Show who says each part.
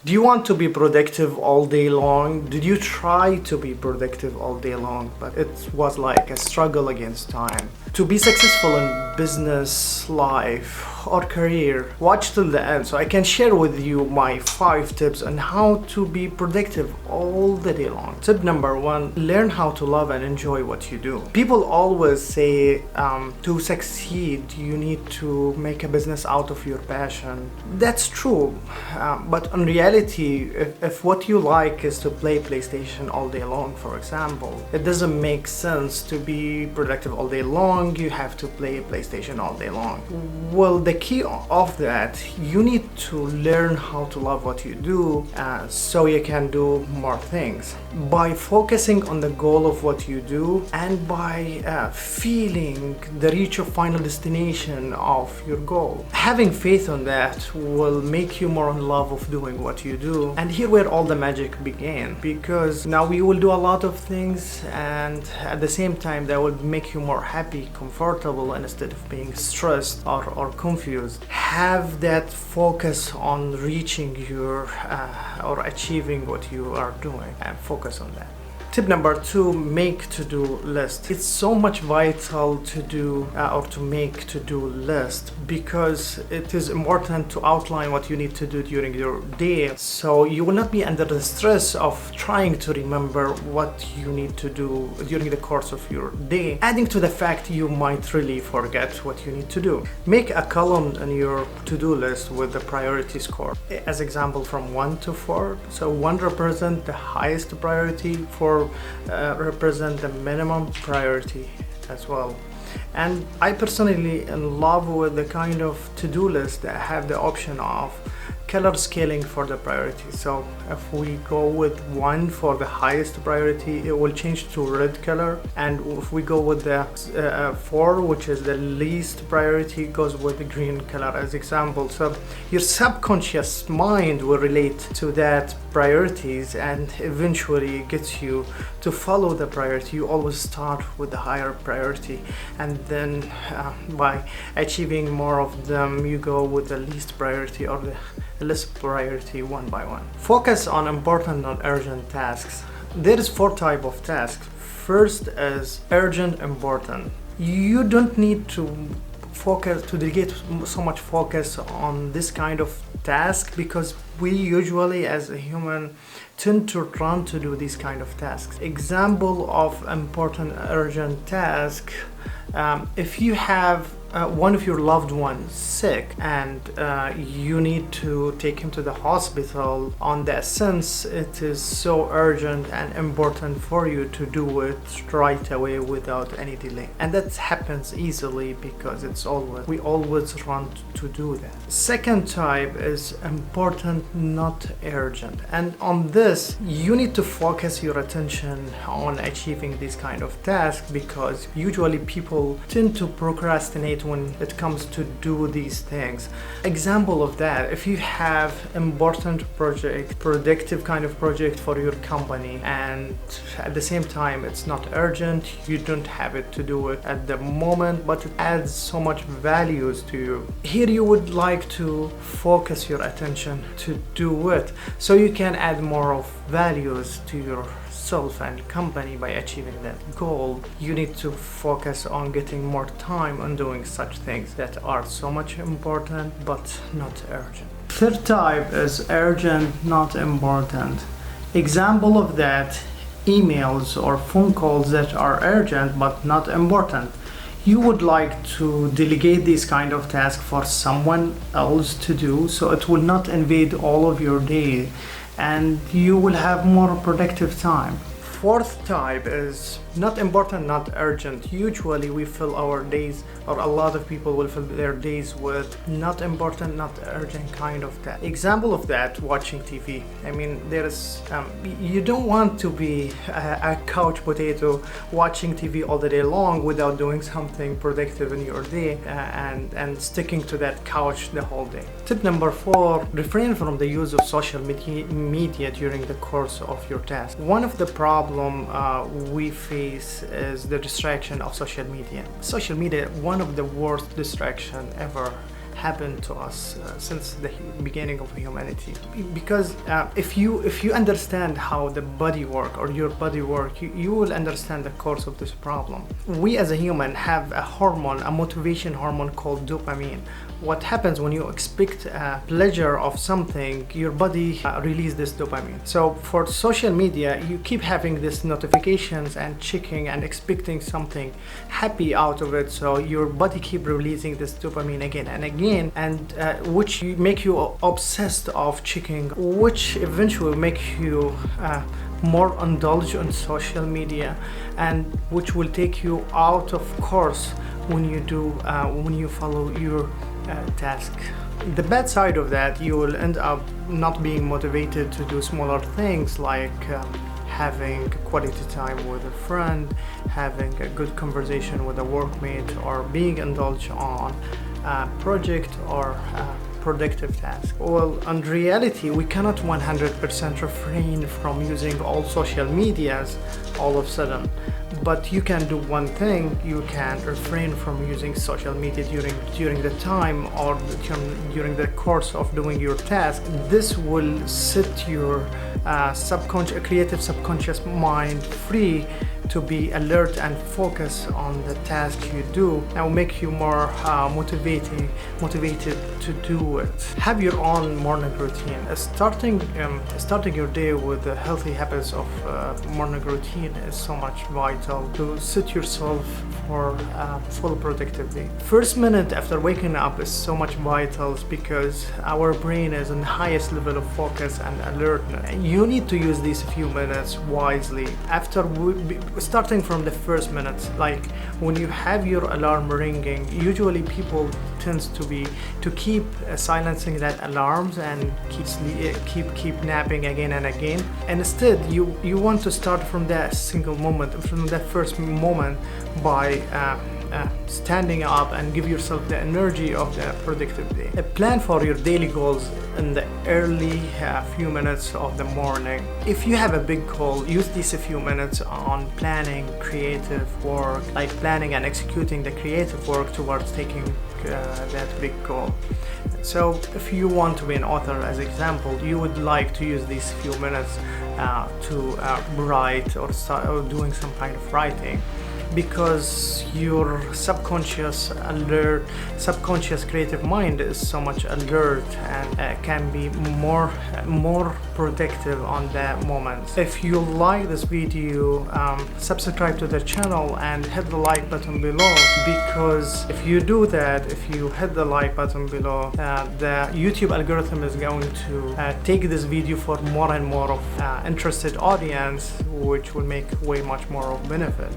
Speaker 1: Do you want to be productive all day long? Did you try to be productive all day long, but it was like a struggle against time? To be successful in business, life, or career, watch till the end so I can share with you my 5 tips on how to be productive all the day long. Tip number 1, learn how to love and enjoy what you do. People always say to succeed, you need to make a business out of your passion. That's true, but in reality, if what you like is to play PlayStation all day long, for example, it doesn't make sense to be productive all day long. You have to play PlayStation all day long. Well, the key of that, you need to learn how to love what you do so you can do more things. By focusing on the goal of what you do and by feeling the reach of final destination of your goal, having faith on that will make you more in love of doing what you do. And here where all the magic began, because now you will do a lot of things and at the same time that will make you more happy, comfortable, instead of being stressed or confused. Have that focus on reaching your or achieving what you are doing and focus on that. Tip number 2, make to-do list. It's so much vital to do or to make to-do list because it is important to outline what you need to do during your day, so you will not be under the stress of trying to remember what you need to do during the course of your day, adding to the fact you might really forget what you need to do. Make a column in your to-do list with the priority score. As example, from 1 to 4. So 1 represents the highest priority, 4 represent the minimum priority as well. And I personally in love with the kind of to-do list that have the option of color scaling for the priority. So if we go with 1 for the highest priority, it will change to red color, and if we go with the 4, which is the least priority, goes with the green color as example. So your subconscious mind will relate to that priorities and eventually gets you to follow the priority. You always start with the higher priority, and then by achieving more of them, you go with the least priority or the less priority one by one. Focus on important, not urgent tasks. There is 4 types of tasks. First is urgent, important. You don't need to dedicate so much focus on this kind of task because we usually as a human tend to run to do these kind of tasks. Example of important urgent task, if you have one of your loved ones sick and you need to take him to the hospital, on that sense it is so urgent and important for you to do it right away without any delay, and that happens easily because we always run to do that. Second type is important, not urgent, and on this you need to focus your attention on achieving this kind of task because usually people tend to procrastinate when it comes to do these things. Example of that, if you have important project, productive kind of project for your company, and at the same time it's not urgent, you don't have it to do it at the moment, but it adds so much values to you. Here you would like to focus your attention to do it so you can add more of values to yourself and company by achieving that goal. You need to focus on getting more time on doing such things that are so much important but not urgent. Third type is urgent, not important. Example of that, emails or phone calls that are urgent but not important. You would like to delegate this kind of task for someone else to do so it will not invade all of your day and you will have more productive time. Fourth type is not important, not urgent. Usually we fill our days, or a lot of people will fill their days with not important, not urgent kind of task. Example of that, watching TV. I mean, there's you don't want to be a couch potato watching TV all the day long without doing something productive in your day and sticking to that couch the whole day. Tip number 4, refrain from the use of social media during the course of your task. One of the problems we face is the distraction of social media. Social media, one of the worst distraction ever happened to us since the beginning of humanity. Because if you understand how the body work or your body work, you will understand the course of this problem. We as a human have a hormone, a motivation hormone called dopamine. What happens when you expect pleasure of something, your body releases this dopamine. So for social media, you keep having these notifications and checking and expecting something happy out of it, so your body keep releasing this dopamine again and again, and which make you obsessed of checking, which eventually make you more indulge on social media, and which will take you out of course when you follow your task. The bad side of that, you will end up not being motivated to do smaller things like having quality time with a friend, having a good conversation with a workmate, or being indulged on a project or productive task. Well, in reality, we cannot 100% refrain from using all social medias all of a sudden. But you can do one thing: you can refrain from using social media during the time or during the course of doing your task. This will set your creative subconscious mind free to be alert and focus on the task you do, and will make you more motivated to do it. Have your own morning routine. Starting your day with the healthy habits of morning routine is so much vital to set yourself for full productive day. First minute after waking up is so much vital because our brain is in the highest level of focus and alertness. You need to use these few minutes wisely. Starting from the first minutes, like when you have your alarm ringing, usually people tends to keep silencing that alarms and keep napping again and again. And instead, you want to start from that single moment, from that first moment, by standing up and give yourself the energy of the productive day. A plan for your daily goals in the early few minutes of the morning. If you have a big goal, use these few minutes on planning creative work, like planning and executing the creative work towards taking that big goal. So if you want to be an author, as example, you would like to use these few minutes to write or start doing some kind of writing, because your subconscious creative mind is so much alert and can be more productive on that moment. If you like this video, subscribe to the channel and hit the like button below, because if you do that, if you hit the like button below, the YouTube algorithm is going to take this video for more and more of interested audience, which will make way much more of benefit.